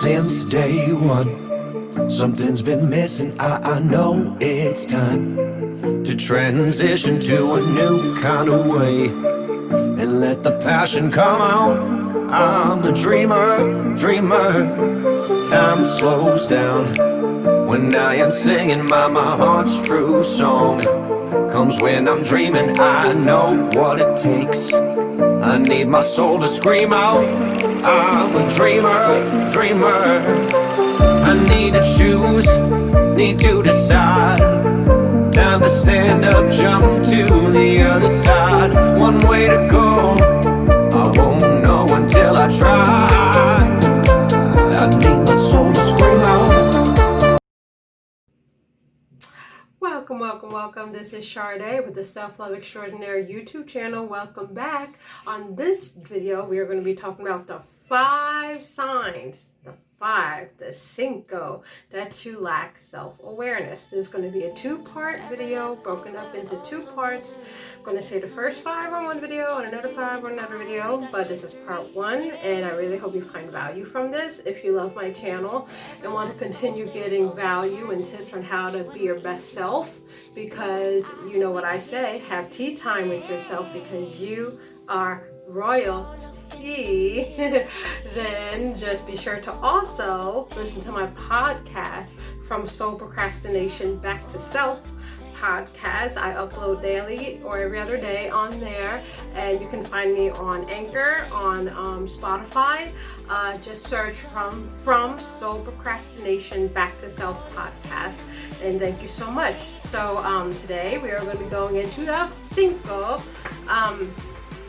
Since day one, something's been missing. I know it's time to transition to a new kind of way and let the passion come out. I'm a dreamer. Time slows down when I am singing my heart's true song. Comes when I'm dreaming, I know what it takes. I need my soul to scream out. I'm a dreamer. I need to choose, need to decide. Time to stand up, jump to the other side. One way to go, I won't know until I try. I need my soul to scream out. Welcome. This is Sade with the Self-Love Extraordinary YouTube channel. Welcome back. On this video, we are going to be talking about the 5 signs, the cinco, that you lack self-awareness. This is going to be a 2-part video broken up into 2 parts. I'm going to say the first 5 on one video and another 5 on another video, but this is part 1, and I really hope you find value from this. If you love my channel and want to continue getting value and tips on how to be your best self, because you know what I say, have tea time with yourself because you are royalty, then just be sure to also listen to my podcast, From Soul Procrastination Back to Self podcast. I upload daily or every other day on there, and you can find me on Anchor, on Spotify. Just search from Soul Procrastination Back to Self podcast, and thank you so much. So today we are going to be going into the 5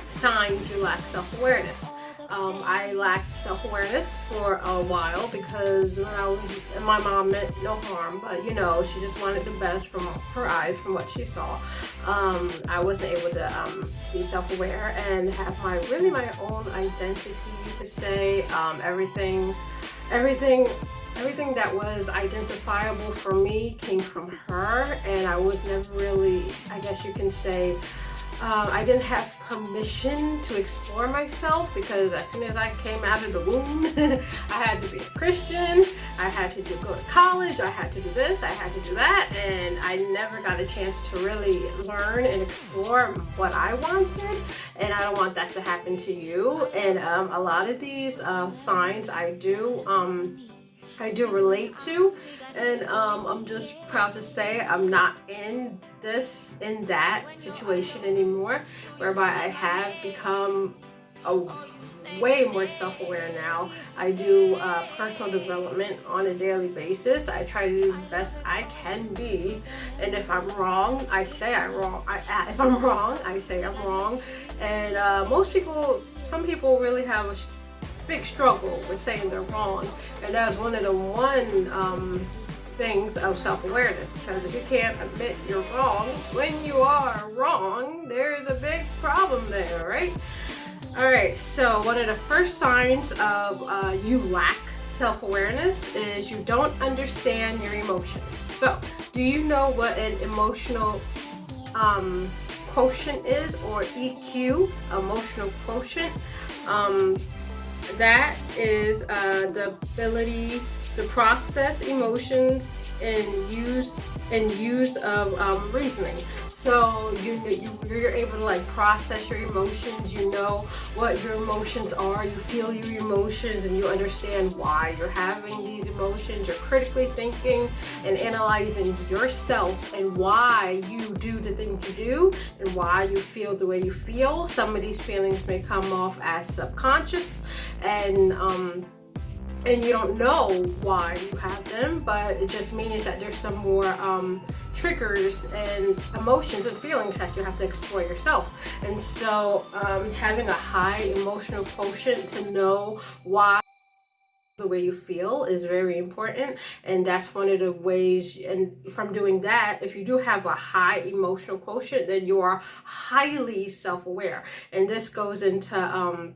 signs you lack self-awareness. I lacked self-awareness for a while because when I was, and my mom meant no harm, but you know, she just wanted the best from her eyes, from what she saw. I wasn't able to be self-aware and have my own identity, you could say. Everything that was identifiable for me came from her, and I was never really, I guess you can say, I didn't have permission to explore myself, because as soon as I came out of the womb, I had to be a Christian, I had to go to college, I had to do this, I had to do that, and I never got a chance to really learn and explore what I wanted, and I don't want that to happen to you. And a lot of these signs I do relate to, and I'm just proud to say I'm not in that situation anymore, whereby I have become way more self-aware now. I do personal development on a daily basis. I try to do the best I can be, and if I'm wrong, I say I'm wrong. If I'm wrong, I say I'm wrong. And some people really have a big struggle with saying they're wrong, and that's one of the things of self-awareness, because if you can't admit you're wrong when you are wrong, there's a big problem there, right? All right, so one of the first signs of you lack self-awareness is you don't understand your emotions. So do you know what an emotional quotient is, or EQ, emotional quotient? That is the ability to process emotions and use of reasoning. So you're able to like process your emotions. You know what your emotions are. You feel your emotions, and you understand why you're having these emotions. You're critically thinking and analyzing yourself and why you do the things you do and why you feel the way you feel. Some of these feelings may come off as subconscious, and you don't know why you have them, but it just means that there's some more triggers and emotions and feelings that you have to explore yourself. And so having a high emotional quotient to know why the way you feel is very important, and that's one of the ways. And from doing that, if you do have a high emotional quotient, then you are highly self-aware. And this goes into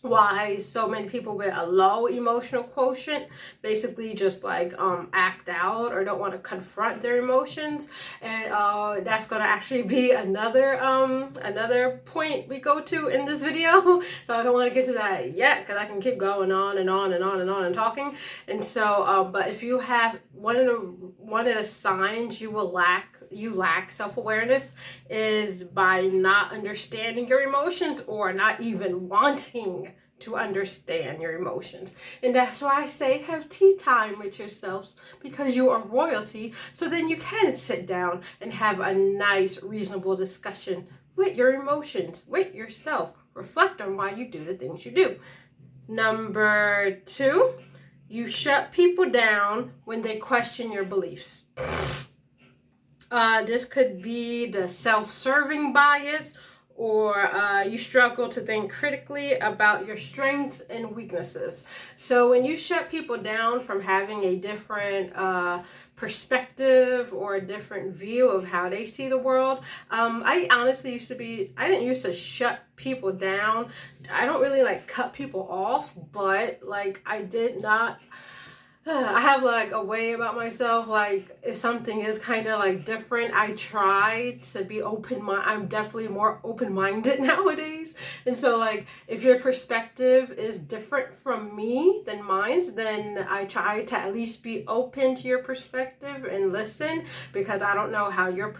why so many people with a low emotional quotient basically just like act out or don't want to confront their emotions. And that's going to actually be another point we go to in this video. So I don't want to get to that yet because I can keep going on and on and on and on and talking. And so but if you have one of the signs you lack self-awareness is by not understanding your emotions or not even wanting to understand your emotions. And that's why I say have tea time with yourselves, because you are royalty. So then you can sit down and have a nice, reasonable discussion with your emotions, with yourself. Reflect on why you do the things you do. Number 2, you shut people down when they question your beliefs. This could be the self-serving bias, or you struggle to think critically about your strengths and weaknesses. So when you shut people down from having a different perspective or a different view of how they see the world, I honestly I didn't used to shut people down. I don't really like cut people off, but like I did not. I have like a way about myself, like if something is kind of like different, I try to be I'm definitely more open-minded nowadays. And so like if your perspective is different from me than mine, then I try to at least be open to your perspective and listen, because I don't know how your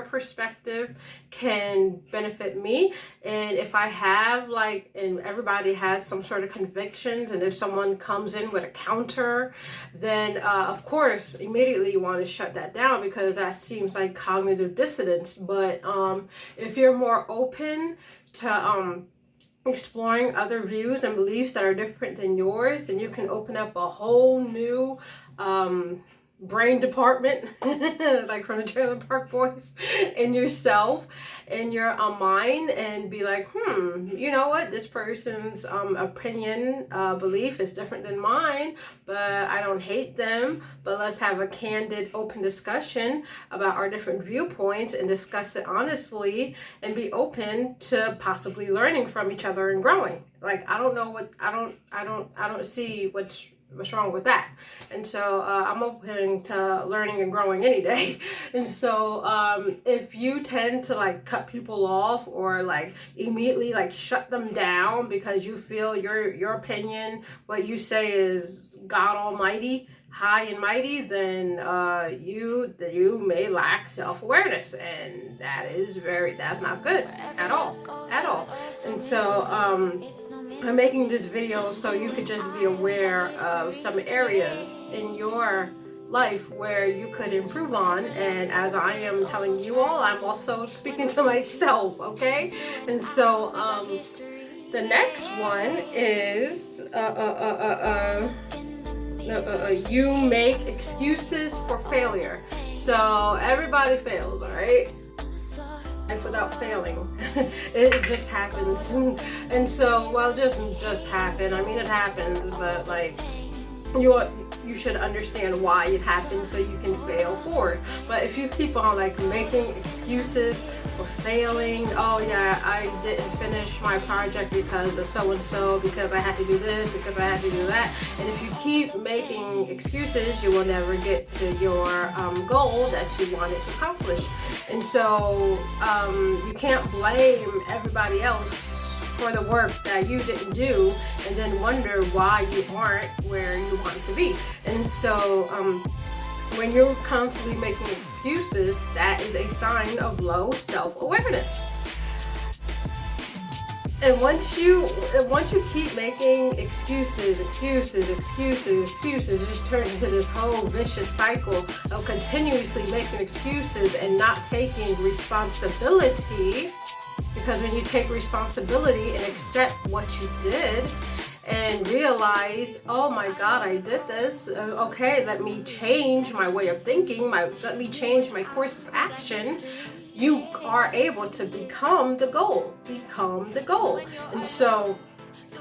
perspective can benefit me. And if I have and everybody has some sort of convictions, and if someone comes in with a counter, then of course immediately you want to shut that down, because that seems like cognitive dissonance. But if you're more open to exploring other views and beliefs that are different than yours, and you can open up a whole new brain department like from the Trailer Park Boys in yourself, in your mind, and be like, you know what, this person's opinion, belief is different than mine, but I don't hate them, but let's have a candid, open discussion about our different viewpoints and discuss it honestly and be open to possibly learning from each other and growing. Like I don't see what's wrong with that. And so I'm open to learning and growing any day. And so if you tend to like cut people off or like immediately like shut them down because you feel your opinion, what you say is God Almighty, high and mighty, then you may lack self-awareness, and that's not good at all. And so I'm making this video so you could just be aware of some areas in your life where you could improve on. And as I am telling you all, I'm also speaking to myself, okay? And so the next one is you make excuses for failure. So everybody fails, all right? Life without failing, it just happens. And so, well, just happen. I mean, it happens, but like you should understand why it happens so you can fail forward. But if you keep on like making excuses for failing, oh yeah, I didn't finish my project because of so and so, because I had to do this, because I had to do that, and if you keep making excuses, you will never get to your goal that you wanted to accomplish. And so you can't blame everybody else for the work that you didn't do and then wonder why you aren't where you want to be. And so when you're constantly making excuses, that is a sign of low self-awareness. And once you keep making excuses, it just turns into this whole vicious cycle of continuously making excuses and not taking responsibility. Because when you take responsibility and accept what you did and realize, oh my God, I did this. Okay, let me change my way of thinking. Let me change my course of action. You are able to become the goal. And so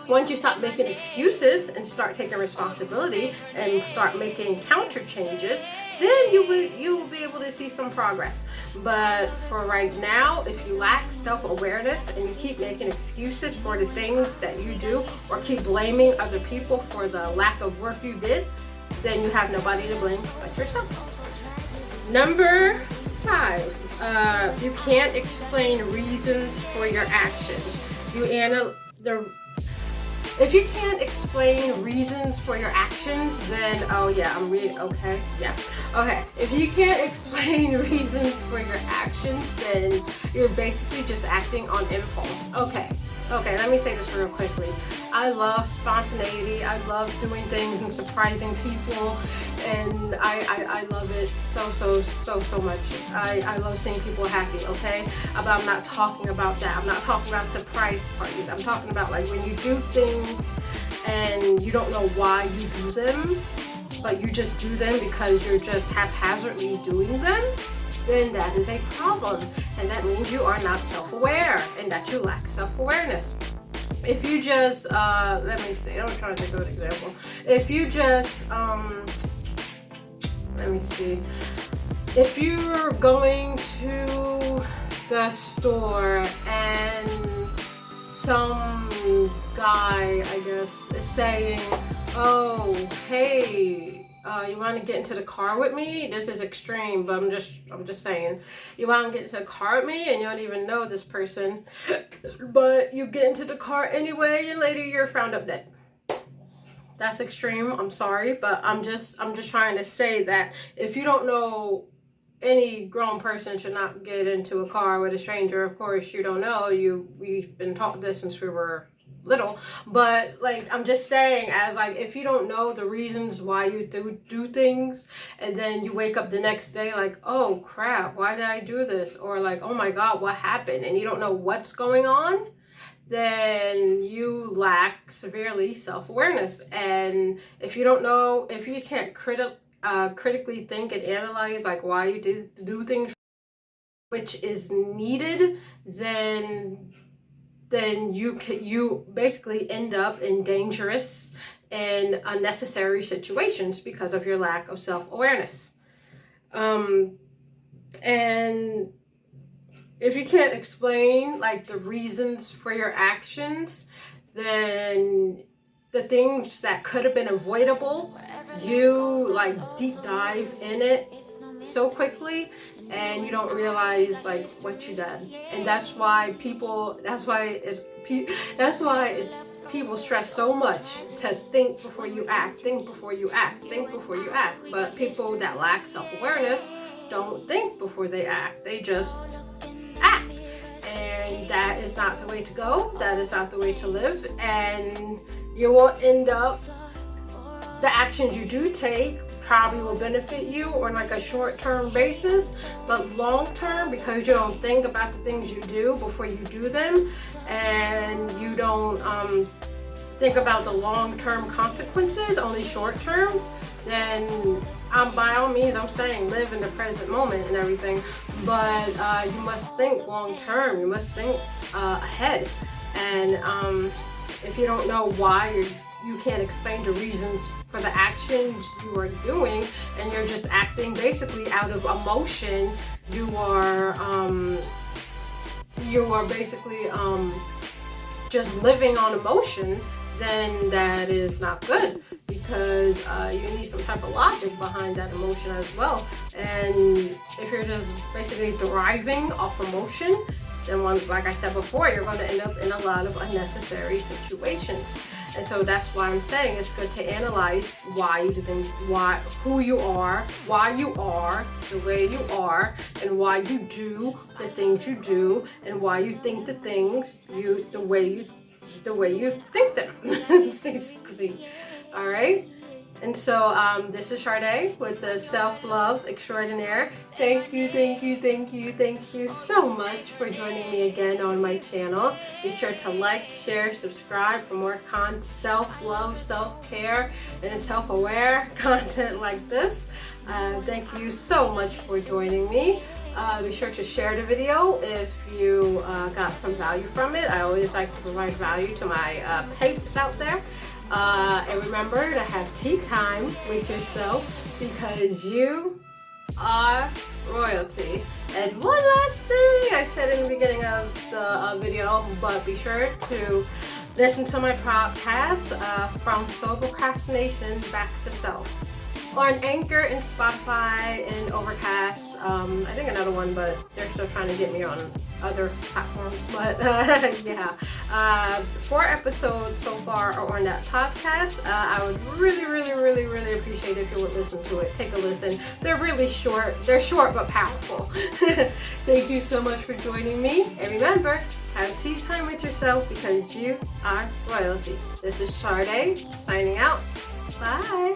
once you stop making excuses and start taking responsibility and start making counter changes, then you will be able to see some progress. But for right now, if you lack self-awareness and you keep making excuses for the things that you do, or keep blaming other people for the lack of work you did, then you have nobody to blame but yourself. Number 5, you can't explain reasons for your actions. If you can't explain reasons for your actions, then, oh yeah, I'm reading, okay, yeah. Okay, if you can't explain reasons for your actions, then you're basically just acting on impulse. Okay, let me say this real quickly. I love spontaneity. I love doing things and surprising people, and I love it so much. I love seeing people happy, okay? But I'm not talking about that. I'm not talking about surprise parties. I'm talking about like when you do things and you don't know why you do them, but you just do them because you're just haphazardly doing them, then that is a problem. And that means you are not self-aware and that you lack self-awareness. If you just, let me see, I'm trying to think of an example. If you just, let me see. If you're going to the store and some guy, I guess, is saying, oh, hey, you want to get into the car with me? This is extreme, but I'm just saying. You want to get into the car with me and you don't even know this person, but you get into the car anyway and later you're found up dead. That's extreme. I'm sorry, but I'm just trying to say that if you don't know, any grown person should not get into a car with a stranger. Of course, you don't know. We've been taught this since we were little, but like I'm just saying, as like if you don't know the reasons why you do things, and then you wake up the next day like, oh crap, why did I do this? Or like, oh my god, what happened? And you don't know what's going on, then you lack severely self-awareness. And if you don't know, if you can't critically think and analyze like why you do things, which is needed, then you basically end up in dangerous and unnecessary situations because of your lack of self-awareness. And if you can't explain like the reasons for your actions, then the things that could have been avoidable, you like deep dive in it so quickly and you don't realize like what you done. And that's why people stress so much to think before you act, think before you act, think before you act. But people that lack self-awareness don't think before they act, they just act. And that is not the way to go. That is not the way to live. And you will end up, the actions you do take probably will benefit you on like a short-term basis, but long-term, because you don't think about the things you do before you do them, and you don't think about the long-term consequences, only short-term, then by all means, I'm saying live in the present moment and everything, but you must think long-term. You must think ahead. And if you don't know why you can't explain the reasons for the actions you are doing, and you're just acting basically out of emotion, you are basically just living on emotion, then that is not good, because you need some type of logic behind that emotion as well. And if you're just basically thriving off emotion, then like I said before, you're going to end up in a lot of unnecessary situations. And so that's why I'm saying it's good to analyze why you do things, who you are, why you are the way you are, and why you do the things you do, and why you think the things the way you think them, basically. All right. And so this is Sade with the Self-Love Extraordinaire. Thank you so much for joining me again on my channel. Be sure to like, share, subscribe for more self-love, self-care, and self-aware content like this. Thank you so much for joining me. Be sure to share the video if you got some value from it. I always like to provide value to my peeps out there. And remember to have tea time with yourself, because you are royalty. And one last thing I said in the beginning of the video, but be sure to listen to my podcast, From Soul Procrastination Back to Self, on Anchor and Spotify and Overcast. I think another one, but they're still trying to get me on other platforms. But yeah, 4 episodes so far are on that podcast. I would really appreciate if you would listen to it. Take a listen. They're really short. They're short but powerful. Thank you so much for joining me. And remember, have tea time with yourself because you are royalty. This is Sade signing out. Bye.